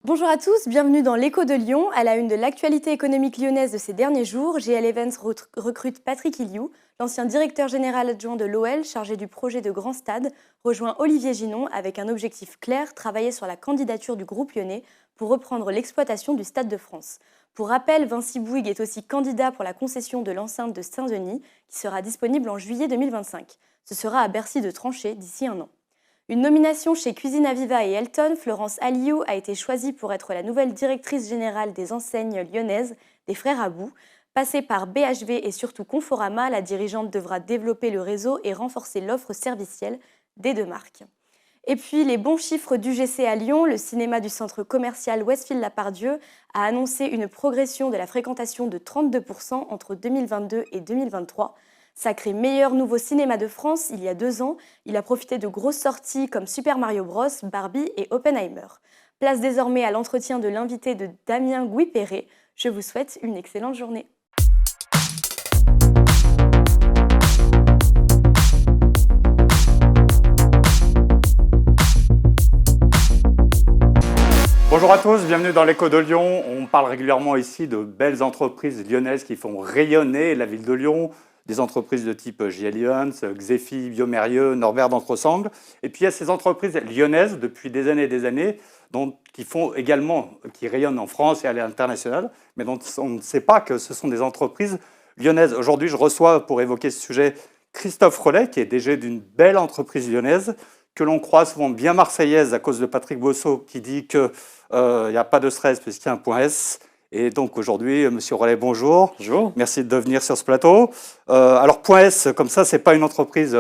Bonjour à tous, bienvenue dans l'Écho de Lyon. À la une de l'actualité économique lyonnaise de ces derniers jours, GL Events recrute Patrick Iliou, l'ancien directeur général adjoint de l'OL chargé du projet de Grand Stade, rejoint Olivier Ginon avec un objectif clair, travailler sur la candidature du groupe lyonnais pour reprendre l'exploitation du Stade de France. Pour rappel, Vinci Bouygues est aussi candidat pour la concession de l'enceinte de Saint-Denis qui sera disponible en juillet 2025. Ce sera à Bercy de trancher d'ici un an. Une nomination chez Cuisine Aviva et Elton, Florence Aliou a été choisie pour être la nouvelle directrice générale des enseignes lyonnaises des Frères Abou. Passée par BHV et surtout Conforama, la dirigeante devra développer le réseau et renforcer l'offre servicielle des deux marques. Et puis, les bons chiffres d'UGC à Lyon, le cinéma du centre commercial Westfield-Lapardieu a annoncé une progression de la fréquentation de 32% entre 2022 et 2023. Sacré meilleur nouveau cinéma de France il y a 2 ans, il a profité de grosses sorties comme Super Mario Bros, Barbie et Oppenheimer. Place désormais à l'entretien de l'invité de Damien Gouy-Perret. Je vous souhaite une excellente journée. Bonjour à tous, bienvenue dans l'Écho de Lyon. On parle régulièrement ici de belles entreprises lyonnaises qui font rayonner la ville de Lyon. Des entreprises de type GL Events, Xefi, Biomérieux, Norbert d'Entresangles. Et puis il y a ces entreprises lyonnaises depuis des années, qui rayonnent en France et à l'international, mais dont on ne sait pas que ce sont des entreprises lyonnaises. Aujourd'hui, je reçois pour évoquer ce sujet Christophe Rollet, qui est DG d'une belle entreprise lyonnaise, que l'on croit souvent bien marseillaise à cause de Patrick Bossot, qui dit qu'il n'y a pas de stress puisqu'il y a un point S. Et donc aujourd'hui, Monsieur Rollet, bonjour. Bonjour. Merci de venir sur ce plateau. Alors Point S, comme ça, c'est pas une entreprise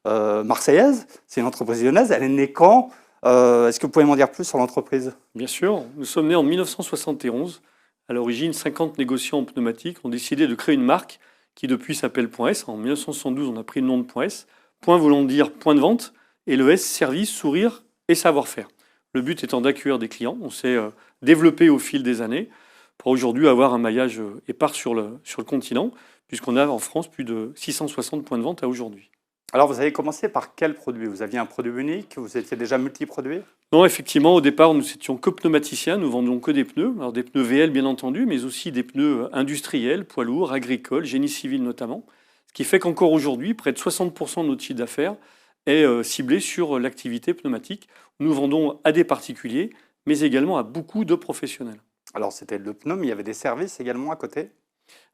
marseillaise, c'est une entreprise lyonnaise. Elle est née quand Est-ce que vous pouvez m'en dire plus sur l'entreprise? Bien sûr, nous sommes nés en 1971. À l'origine, 50 négociants en pneumatique ont décidé de créer une marque qui depuis s'appelle Point S. En 1972, on a pris le nom de Point S. Point voulant dire point de vente, et le S, service, sourire et savoir-faire. Le but étant d'accueillir des clients. On s'est développé au fil des années pour aujourd'hui avoir un maillage épars sur le continent, puisqu'on a en France plus de 660 points de vente à aujourd'hui. Alors vous avez commencé par quel produit? Vous aviez un produit unique? Vous étiez déjà multiproduit? Non, effectivement, au départ, nous étions que pneumaticiens, nous vendions que des pneus. Alors des pneus VL, bien entendu, mais aussi des pneus industriels, poids lourds, agricoles, génie civil notamment. Ce qui fait qu'encore aujourd'hui, près de 60% de notre chiffre d'affaires est ciblé sur l'activité pneumatique. Nous vendons à des particuliers, mais également à beaucoup de professionnels. Alors c'était le pneu, mais il y avait des services également à côté?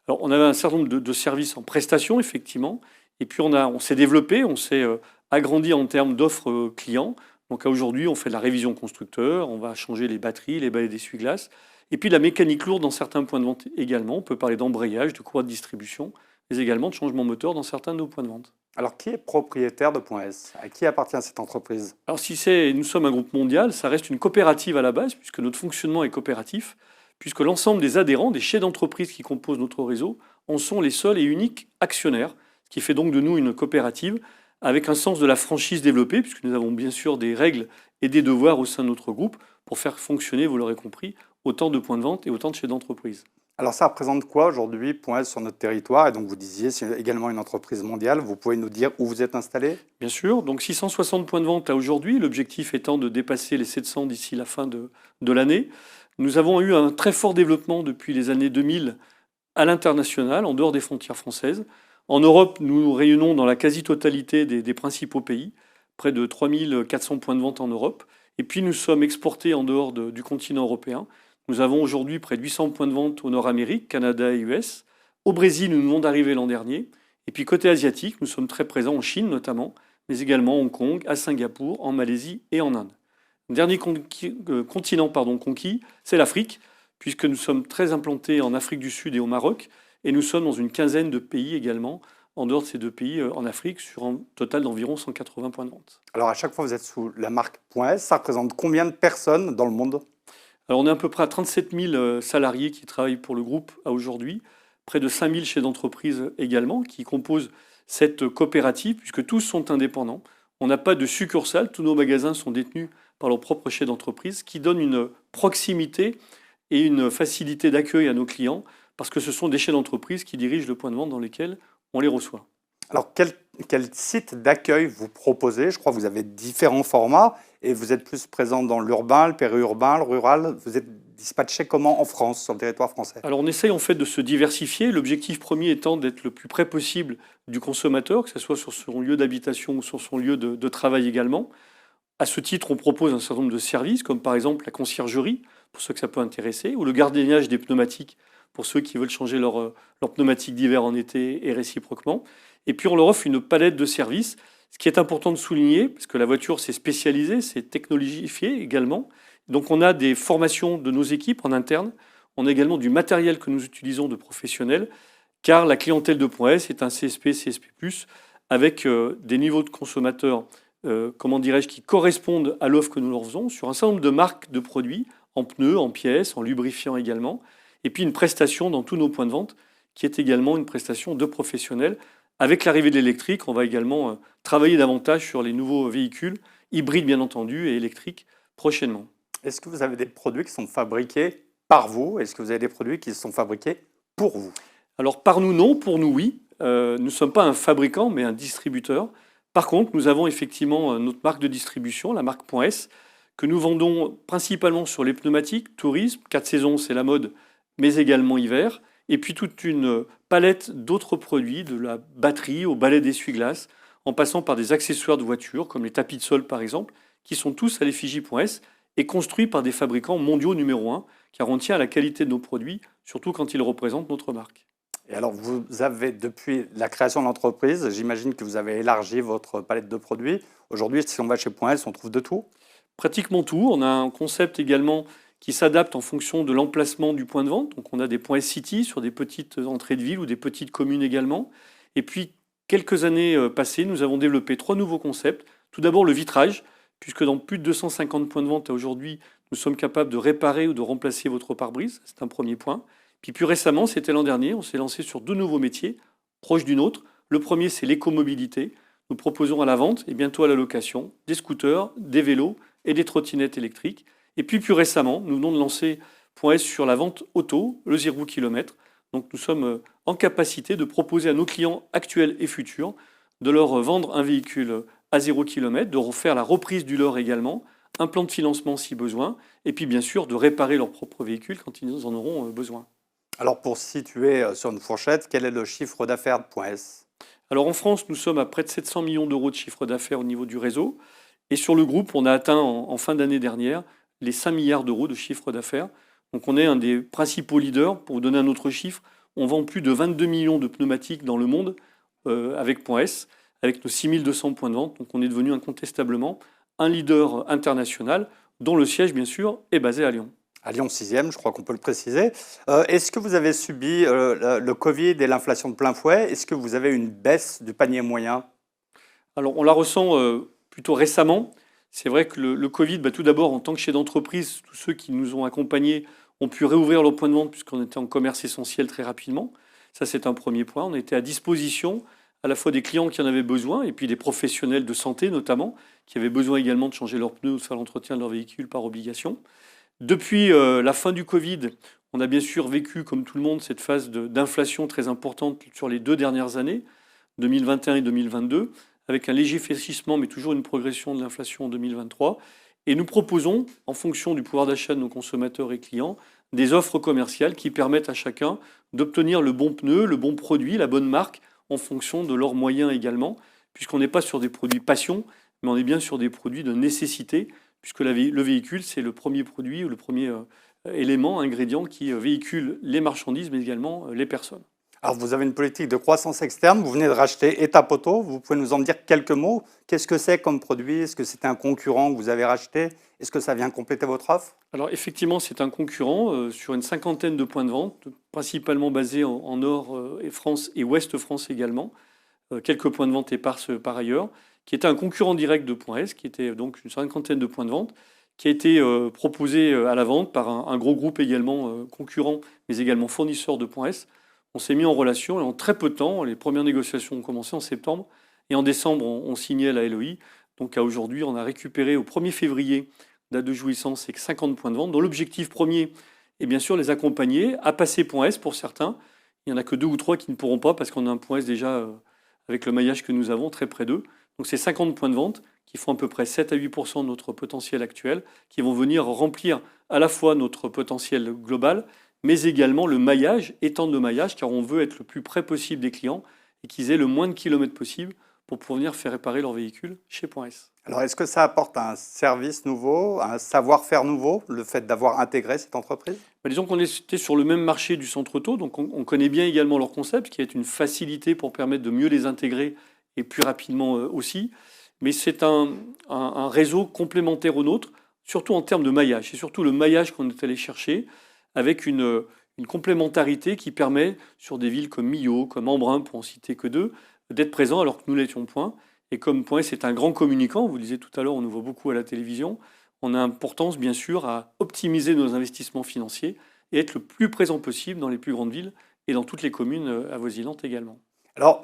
Alors on avait un certain nombre de services en prestation, effectivement, et puis on s'est développé, on s'est agrandi en termes d'offres clients. Donc aujourd'hui, on fait de la révision constructeur, on va changer les batteries, les balais d'essuie-glace, et puis de la mécanique lourde dans certains points de vente également. On peut parler d'embrayage, de courroie de distribution, mais également de changement moteur dans certains de nos points de vente. Alors qui est propriétaire de Point S? À qui appartient cette entreprise? Alors nous sommes un groupe mondial, ça reste une coopérative à la base, puisque notre fonctionnement est coopératif, puisque l'ensemble des adhérents, des chefs d'entreprise qui composent notre réseau, en sont les seuls et uniques actionnaires, ce qui fait donc de nous une coopérative avec un sens de la franchise développé, puisque nous avons bien sûr des règles et des devoirs au sein de notre groupe pour faire fonctionner, vous l'aurez compris, autant de points de vente et autant de chefs d'entreprise. Alors ça représente quoi aujourd'hui Point S sur notre territoire? Et donc vous disiez, c'est également une entreprise mondiale. Vous pouvez nous dire où vous êtes installé? Bien sûr, donc 660 points de vente à aujourd'hui, l'objectif étant de dépasser les 700 d'ici la fin de l'année. Nous avons eu un très fort développement depuis les années 2000 à l'international, en dehors des frontières françaises. En Europe, nous nous réunons dans la quasi-totalité des principaux pays, près de 3400 points de vente en Europe. Et puis nous sommes exportés en dehors du continent européen. Nous avons aujourd'hui près de 800 points de vente au Nord-Amérique, Canada et US. Au Brésil, nous venons d'arriver l'an dernier. Et puis côté asiatique, nous sommes très présents en Chine notamment, mais également à Hong Kong, à Singapour, en Malaisie et en Inde. Le dernier continent conquis, c'est l'Afrique, puisque nous sommes très implantés en Afrique du Sud et au Maroc, et nous sommes dans une quinzaine de pays également, en dehors de ces deux pays en Afrique, sur un total d'environ 180 points de vente. Alors à chaque fois, vous êtes sous la marque Point S. Ça représente combien de personnes dans le monde? Alors on est à peu près à 37 000 salariés qui travaillent pour le groupe à aujourd'hui, près de 5 000 chefs d'entreprise également, qui composent cette coopérative, puisque tous sont indépendants. On n'a pas de succursale, tous nos magasins sont détenus par leurs propres chefs d'entreprise, qui donnent une proximité et une facilité d'accueil à nos clients, parce que ce sont des chefs d'entreprise qui dirigent le point de vente dans lesquels on les reçoit. Alors quel quel site d'accueil vous proposez? Je crois que vous avez différents formats et vous êtes plus présent dans l'urbain, le périurbain, le rural. Vous êtes dispatché comment en France, sur le territoire français? Alors on essaye en fait de se diversifier, l'objectif premier étant d'être le plus près possible du consommateur, que ce soit sur son lieu d'habitation ou sur son lieu de travail également. À ce titre, on propose un certain nombre de services, comme par exemple la conciergerie, pour ceux que ça peut intéresser, ou le gardiennage des pneumatiques, pour ceux qui veulent changer leur pneumatique d'hiver en été et réciproquement. Et puis on leur offre une palette de services. Ce qui est important de souligner, parce que la voiture s'est spécialisée, c'est technologifié également. Donc on a des formations de nos équipes en interne, on a également du matériel que nous utilisons de professionnels, car la clientèle de Point S est un CSP, CSP+, avec des niveaux de consommateurs, comment dirais-je, qui correspondent à l'offre que nous leur faisons, sur un certain nombre de marques de produits, en pneus, en pièces, en lubrifiants également, et puis une prestation dans tous nos points de vente, qui est également une prestation de professionnels. Avec l'arrivée de l'électrique, on va également travailler davantage sur les nouveaux véhicules, hybrides bien entendu, et électriques, prochainement. Est-ce que vous avez des produits qui sont fabriqués par vous? Est-ce que vous avez des produits qui sont fabriqués pour vous? Alors par nous non, pour nous oui. Nous ne sommes pas un fabricant, mais un distributeur. Par contre, nous avons effectivement notre marque de distribution, la marque Point S, que nous vendons principalement sur les pneumatiques, tourisme, 4 saisons c'est la mode, mais également hiver, et puis toute une palette d'autres produits, de la batterie au balai d'essuie-glace, en passant par des accessoires de voitures, comme les tapis de sol par exemple, qui sont tous à l'effigie Point S et construits par des fabricants mondiaux numéro 1, car on tient à la qualité de nos produits, surtout quand ils représentent notre marque. Et alors, vous avez, depuis la création de l'entreprise, j'imagine que vous avez élargi votre palette de produits. Aujourd'hui, si on va chez Point S, on trouve de tout. Pratiquement tout. On a un concept également qui s'adapte en fonction de l'emplacement du point de vente. Donc on a des points City sur des petites entrées de ville ou des petites communes également. Et puis, quelques années passées, nous avons développé 3 nouveaux concepts. Tout d'abord, le vitrage, puisque dans plus de 250 points de vente aujourd'hui, nous sommes capables de réparer ou de remplacer votre pare-brise. C'est un premier point. Puis plus récemment, c'était l'an dernier, on s'est lancé sur 2 nouveaux métiers, proches du nôtre. Le premier, c'est l'écomobilité. Nous proposons à la vente et bientôt à la location des scooters, des vélos et des trottinettes électriques. Et puis plus récemment, nous venons de lancer Point S sur la vente auto, le 0 km. Donc nous sommes en capacité de proposer à nos clients actuels et futurs de leur vendre un véhicule à 0 km, de refaire la reprise du leur également, un plan de financement si besoin, et puis bien sûr de réparer leur propre véhicule quand ils en auront besoin. Alors, pour situer sur une fourchette, quel est le chiffre d'affaires de Point S? Alors en France, nous sommes à près de 700 millions d'euros de chiffre d'affaires au niveau du réseau. Et sur le groupe, on a atteint en fin d'année dernière les 5 milliards d'euros de chiffre d'affaires. Donc on est un des principaux leaders. Pour vous donner un autre chiffre, on vend plus de 22 millions de pneumatiques dans le monde avec Point S, avec nos 6200 points de vente. Donc on est devenu incontestablement un leader international, dont le siège, bien sûr, est basé à Lyon. À Lyon 6e, je crois qu'on peut le préciser. Est-ce que vous avez subi le Covid et l'inflation de plein fouet? Est-ce que vous avez une baisse du panier moyen? Alors on la ressent plutôt récemment. C'est vrai que le Covid, tout d'abord, en tant que chef d'entreprise, tous ceux qui nous ont accompagnés ont pu réouvrir leur point de vente puisqu'on était en commerce essentiel très rapidement. Ça, c'est un premier point. On était à disposition à la fois des clients qui en avaient besoin et puis des professionnels de santé notamment, qui avaient besoin également de changer leurs pneus ou de faire l'entretien de leur véhicule par obligation. Depuis la fin du Covid, on a bien sûr vécu, comme tout le monde, cette phase d'inflation très importante sur les 2 dernières années, 2021 et 2022, avec un léger fléchissement, mais toujours une progression de l'inflation en 2023. Et nous proposons, en fonction du pouvoir d'achat de nos consommateurs et clients, des offres commerciales qui permettent à chacun d'obtenir le bon pneu, le bon produit, la bonne marque, en fonction de leurs moyens également, puisqu'on n'est pas sur des produits passion, mais on est bien sur des produits de nécessité, puisque le véhicule, c'est le premier produit ou le premier élément, ingrédient qui véhicule les marchandises, mais également les personnes. Alors, vous avez une politique de croissance externe. Vous venez de racheter Étape Auto. Vous pouvez nous en dire quelques mots? Qu'est-ce que c'est comme produit? Est-ce que c'était un concurrent que vous avez racheté? Est-ce que ça vient compléter votre offre? Alors, effectivement, c'est un concurrent sur une 50aine de points de vente, principalement basés en Nord et France et Ouest France également. Quelques points de vente éparses par ailleurs, qui était un concurrent direct de Point S, qui était donc une 50aine de points de vente, qui a été proposé à la vente par un gros groupe également concurrent, mais également fournisseur de Point S. On s'est mis en relation et en très peu de temps, les premières négociations ont commencé en septembre et en décembre, on signait la LOI. Donc à aujourd'hui, on a récupéré au 1er février, date de jouissance, c'est 50 points de vente, dont l'objectif premier est bien sûr les accompagner à passer Point S pour certains. Il n'y en a que 2 ou 3 qui ne pourront pas parce qu'on a un Point S déjà avec le maillage que nous avons très près d'eux. Donc c'est 50 points de vente qui font à peu près 7 à 8% de notre potentiel actuel, qui vont venir remplir à la fois notre potentiel global, mais également le maillage, étendre le maillage, car on veut être le plus près possible des clients et qu'ils aient le moins de kilomètres possible pour pouvoir venir faire réparer leur véhicule chez Point S. Alors, est-ce que ça apporte un service nouveau, un savoir-faire nouveau, le fait d'avoir intégré cette entreprise? Disons qu'on était sur le même marché du centre auto, donc on connaît bien également leur concept, qui est une facilité pour permettre de mieux les intégrer et plus rapidement aussi. Mais c'est un réseau complémentaire au nôtre, surtout en termes de maillage. C'est surtout le maillage qu'on est allé chercher, avec une complémentarité qui permet, sur des villes comme Millau, comme Embrun, pour en citer que deux, d'être présent alors que nous n'étions point. Et comme Point S est un grand communicant, vous le disiez tout à l'heure, on nous voit beaucoup à la télévision, on a importance, bien sûr, à optimiser nos investissements financiers et être le plus présent possible dans les plus grandes villes et dans toutes les communes avoisinantes également. Alors,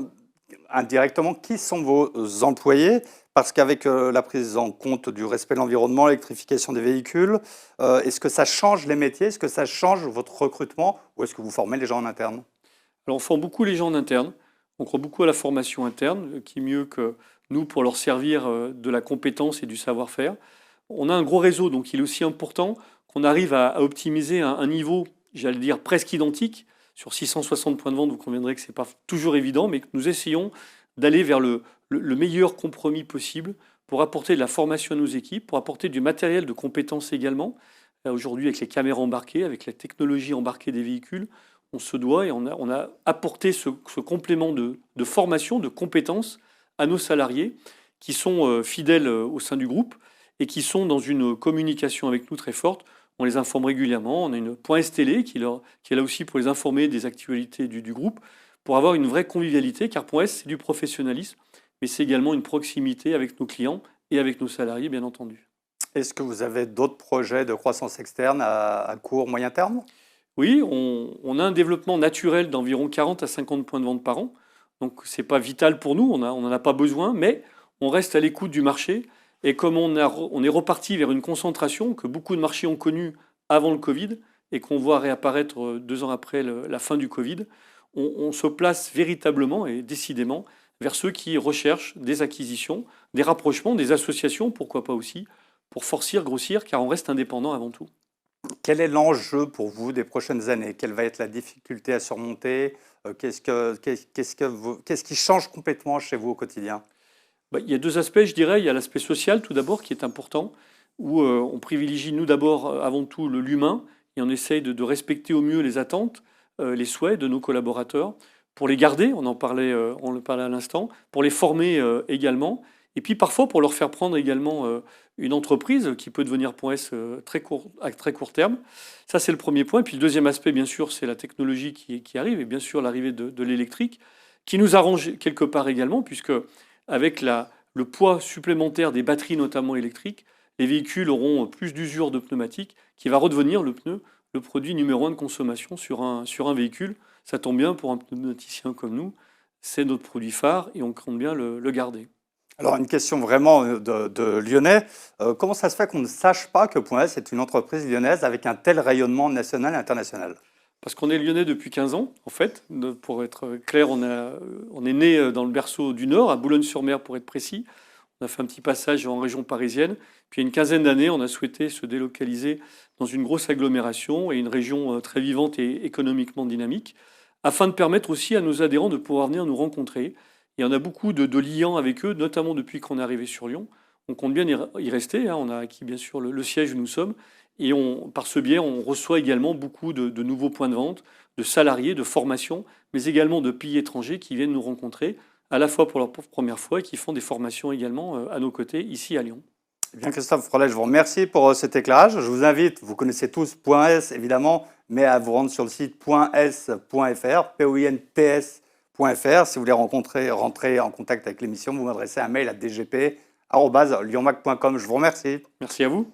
indirectement, qui sont vos employés? Parce qu'avec la prise en compte du respect de l'environnement, l'électrification des véhicules, est-ce que ça change les métiers? Est-ce que ça change votre recrutement? Ou est-ce que vous formez les gens en interne? Alors, on forme beaucoup les gens en interne. On croit beaucoup à la formation interne, qui est mieux que nous pour leur servir de la compétence et du savoir-faire. On a un gros réseau, donc il est aussi important qu'on arrive à optimiser un niveau, j'allais dire, presque identique. Sur 660 points de vente, vous conviendrez que ce n'est pas toujours évident, mais que nous essayons d'aller vers le meilleur compromis possible pour apporter de la formation à nos équipes, pour apporter du matériel de compétences également. Aujourd'hui, avec les caméras embarquées, avec la technologie embarquée des véhicules, on se doit et on a apporté ce complément de formation, de compétences à nos salariés qui sont fidèles au sein du groupe et qui sont dans une communication avec nous très forte. On les informe régulièrement. On a une Point S Télé qui est là aussi pour les informer des actualités du groupe, pour avoir une vraie convivialité, car Point S, c'est du professionnalisme, mais c'est également une proximité avec nos clients et avec nos salariés, bien entendu. Est-ce que vous avez d'autres projets de croissance externe à court, moyen terme? Oui, on a un développement naturel d'environ 40 à 50 points de vente par an. Donc, ce n'est pas vital pour nous, on n'en a pas besoin, mais on reste à l'écoute du marché. Et comme on est reparti vers une concentration que beaucoup de marchés ont connue avant le Covid et qu'on voit réapparaître 2 ans après la fin du Covid, on se place véritablement et décidément vers ceux qui recherchent des acquisitions, des rapprochements, des associations, pourquoi pas aussi, pour forcir, grossir, car on reste indépendant avant tout. Quel est l'enjeu pour vous des prochaines années? Quelle va être la difficulté à surmonter? Qu'est-ce qui change complètement chez vous au quotidien? Il y a 2 aspects, je dirais. Il y a l'aspect social, tout d'abord, qui est important, où on privilégie, nous d'abord, avant tout, l'humain, et on essaye de respecter au mieux les attentes, les souhaits de nos collaborateurs, pour les garder, on le parlait à l'instant, pour les former également, et puis parfois pour leur faire prendre également une entreprise qui peut devenir Point S à très court terme. Ça, c'est le premier point. Et puis le deuxième aspect, bien sûr, c'est la technologie qui arrive, et bien sûr l'arrivée de l'électrique, qui nous arrange quelque part également, puisque avec le poids supplémentaire des batteries, notamment électriques, les véhicules auront plus d'usure de pneumatiques, qui va redevenir le pneu le produit numéro 1 de consommation sur un véhicule. Ça tombe bien pour un pneumaticien comme nous, c'est notre produit phare et on compte bien le garder. Alors, une question vraiment de Lyonnais. Comment ça se fait qu'on ne sache pas que Point S est une entreprise lyonnaise avec un tel rayonnement national et international? Parce qu'on est lyonnais depuis 15 ans, en fait. Pour être clair, on est né dans le berceau du Nord, à Boulogne-sur-Mer pour être précis. On a fait un petit passage en région parisienne. Puis il y a une quinzaine d'années, on a souhaité se délocaliser dans une grosse agglomération et une région très vivante et économiquement dynamique, afin de permettre aussi à nos adhérents de pouvoir venir nous rencontrer. Et on a beaucoup de liens avec eux, notamment depuis qu'on est arrivé sur Lyon. On compte bien y rester. On a acquis bien sûr le siège où nous sommes. Et par ce biais, on reçoit également beaucoup de nouveaux points de vente, de salariés, de formation, mais également de pays étrangers qui viennent nous rencontrer, à la fois pour leur première fois et qui font des formations également à nos côtés, ici à Lyon. Eh bien, Christophe Frolet, je vous remercie pour cet éclairage. Je vous invite, vous connaissez tous Point S évidemment, mais à vous rendre sur le site points.s.fr, POINTS.fr. Si vous voulez rentrer en contact avec l'émission, vous m'adressez un mail à dgp@lyonmac.com. Je vous remercie. Merci à vous.